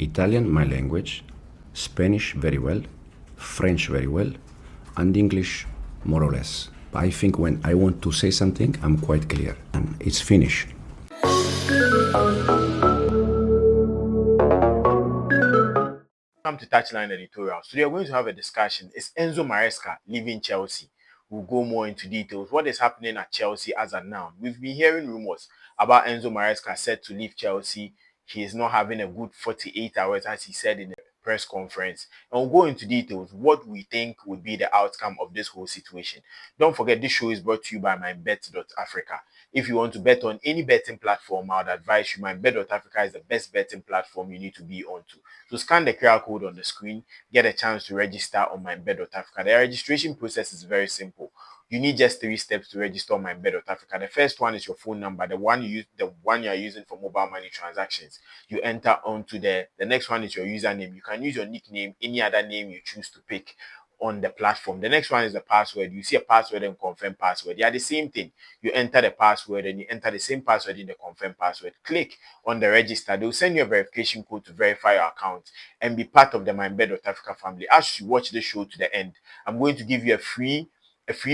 Italian, my language, Spanish very well, French very well, and English more or less. I think when I want to say something, I'm quite clear, and it's finished. Come to Touchline editorial. Today we're going to have a discussion. Is Enzo Maresca leaving Chelsea? We'll go more into details. What is happening at Chelsea as of now? We've been hearing rumors about Enzo Maresca set to leave Chelsea. He is not having a good 48 hours, as he said in the press conference. And we'll go into details what we think would be the outcome of this whole situation. Don't forget, this show is brought to you by MyBet.Africa. If you want to bet on any betting platform, I would advise you MyBet.Africa is the best betting platform you need to be on to. So scan the QR code on the screen, get a chance to register on MyBet.Africa. The registration process is very simple. You need just 3 steps to register on MyBet.Africa. The first one is your phone number, the one you are using for mobile money transactions. You enter onto the next one is your username. You can use your nickname, any other name you choose to pick on the platform. The next one is the password. You see a password and confirm password. They are the same thing. You enter the password and you enter the same password in the confirm password. Click on the register. They'll send you a verification code to verify your account and be part of the MyBet.Africa family. As you watch the show to the end, I'm going to give you a free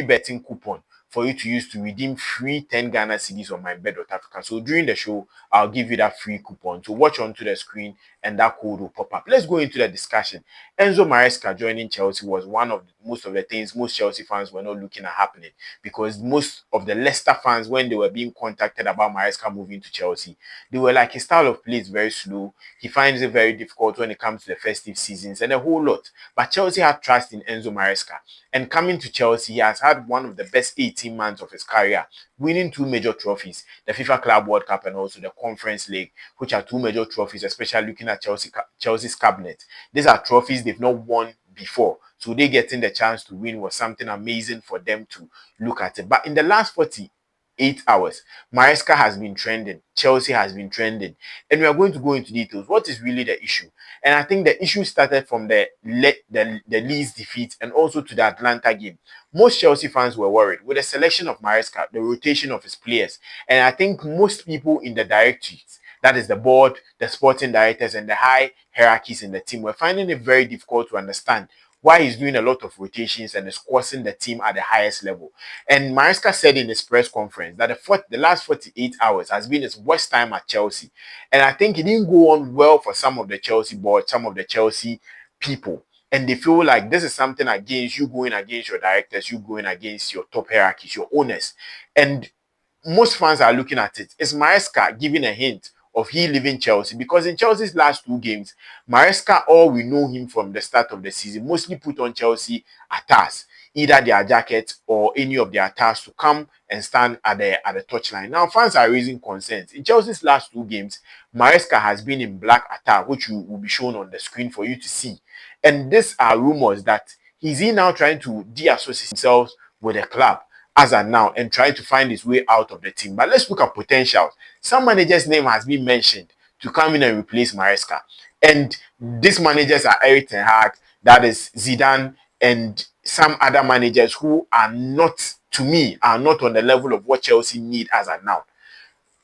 betting coupon for you to use to redeem free 10 Ghana cedis on MyBet.Africa. So during the show, I'll give you that free coupon. So watch onto the screen and that code will pop up. Let's go into the discussion. Enzo Maresca joining Chelsea was one of most of the things most Chelsea fans were not looking at happening, because most of the Leicester fans, when they were being contacted about Maresca moving to Chelsea, they were like, his style of play is very slow. He finds it very difficult when it comes to the festive seasons and a whole lot. But Chelsea had trust in Enzo Maresca. And coming to Chelsea, he has had one of the best 18 months of his career, winning 2 major trophies, the FIFA Club World Cup and also the Conference League, which are 2 major trophies, especially looking at Chelsea's cabinet. These are trophies they've not won before. So they getting the chance to win was something amazing for them to look at it. But in the last 48 hours, Maresca has been trending. Chelsea has been trending. And we are going to go into details. What is really the issue? And I think the issue started from the Leeds defeat and also to the Atlanta game. Most Chelsea fans were worried with the selection of Maresca, the rotation of his players. And I think most people in the directories, that is the board, the sporting directors, and the high hierarchies in the team, were finding it very difficult to understand why he's doing a lot of rotations and is causing the team at the highest level. And Maresca said in his press conference that the last 48 hours has been his worst time at Chelsea. And I think it didn't go on well for some of the Chelsea board, some of the Chelsea people. And they feel like this is something against you, going against your directors, you going against your top hierarchies, your owners. And most fans are looking at it. Is Maresca giving a hint of he leaving Chelsea? Because in Chelsea's last 2 games, Maresca, all we know him from the start of the season, mostly put on Chelsea attacks, either their jackets or any of their attacks, to come and stand at the touchline. Now, fans are raising concerns. In Chelsea's last 2 games, Maresca has been in black attack, which will be shown on the screen for you to see. And these are rumors that he's now trying to de-associate himself with the club as of now and trying to find his way out of the team. But let's look at potentials. Some manager's name has been mentioned to come in and replace Maresca. And these managers are Eric Ten Hag, that is Zidane, and some other managers who are not, to me, are not on the level of what Chelsea need as of now.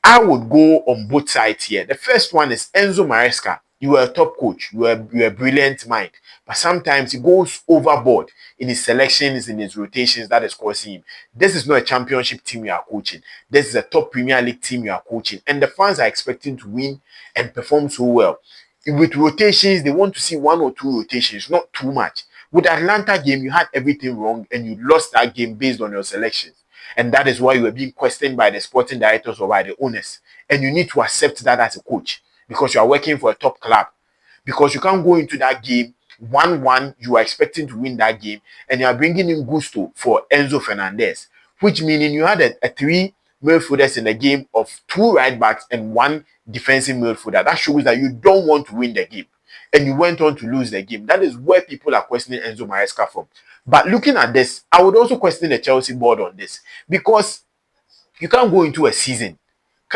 I would go on both sides here. The first one is Enzo Maresca. You are a top coach. You are a brilliant mind. But sometimes he goes overboard in his selections, in his rotations, that is causing him. This is not a championship team you are coaching. This is a top Premier League team you are coaching. And the fans are expecting to win and perform so well. With rotations, they want to see 1 or 2 rotations, not too much. With the Atlanta game, you had everything wrong and you lost that game based on your selections. And that is why you were being questioned by the sporting directors or by the owners. And you need to accept that as a coach, because you are working for a top club. Because you can't go into that game 1-1, you are expecting to win that game, and you are bringing in Gusto for Enzo Fernandez, which meaning you had a 3 midfielders in the game of 2 right backs and 1 defensive midfielder. That shows that you don't want to win the game. And you went on to lose the game. That is where people are questioning Enzo Maresca from. But looking at this, I would also question the Chelsea board on this, because you can't go into a season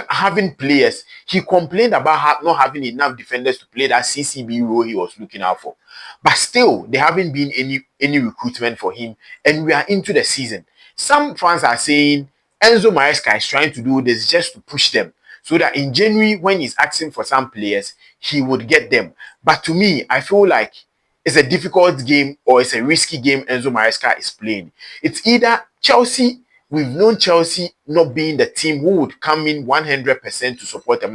having players. He complained about not having enough defenders to play that CCB role he was looking out for. But still, there haven't been any recruitment for him, and we are into the season. Some fans are saying Enzo Maresca is trying to do this just to push them so that in January, when he's asking for some players, he would get them. But to me, I feel like it's a difficult game or it's a risky game Enzo Maresca is playing. It's either Chelsea. We've known Chelsea not being the team who would come in 100% to support the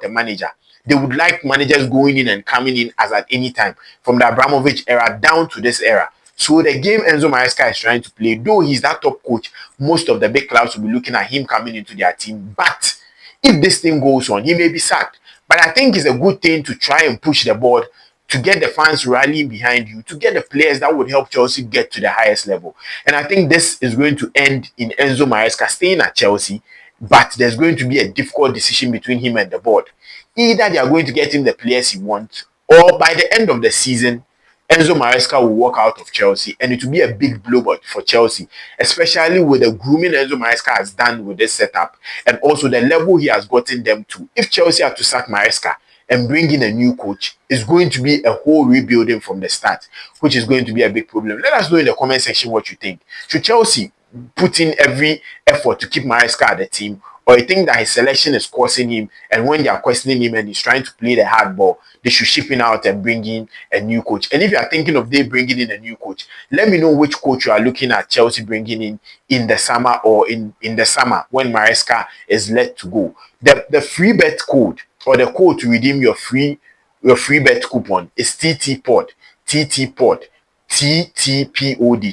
manager. They would like managers going in and coming in as at any time, from the Abramovich era down to this era. So the game Enzo Maresca is trying to play, though he's that top coach, most of the big clubs will be looking at him coming into their team. But if this thing goes on, he may be sacked. But I think it's a good thing to try and push the board, to get the fans rallying behind you, to get the players that would help Chelsea get to the highest level. And I think this is going to end in Enzo Maresca staying at Chelsea, but there's going to be a difficult decision between him and the board. Either they are going to get him the players he wants, or by the end of the season, Enzo Maresca will walk out of Chelsea, and it will be a big blow for Chelsea, especially with the grooming Enzo Maresca has done with this setup, and also the level he has gotten them to. If Chelsea have to sack Maresca and bring in a new coach, it's going to be a whole rebuilding from the start, which is going to be a big problem. Let us know in the comment section what you think. Should Chelsea put in every effort to keep Maresca at the team, or you think that his selection is causing him, and when they are questioning him and he's trying to play the hard ball, they should ship him out and bring in a new coach? And if you are thinking of they bringing in a new coach, let me know which coach you are looking at Chelsea bringing in the summer, or in the summer when Maresca is let to go. The free bet code, or the code to redeem your free bet coupon, is TTPod. TTPOD,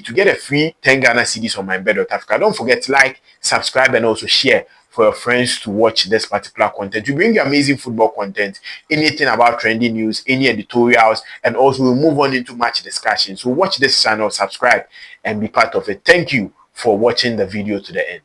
to get a free 10 Ghana cedis on MyBet.Africa. Don't forget to like, subscribe, and also share for your friends to watch this particular content. We bring you amazing football content, anything about trending news, any editorials, and also we'll move on into match discussions. So watch this channel, subscribe, and be part of it. Thank you for watching the video to the end.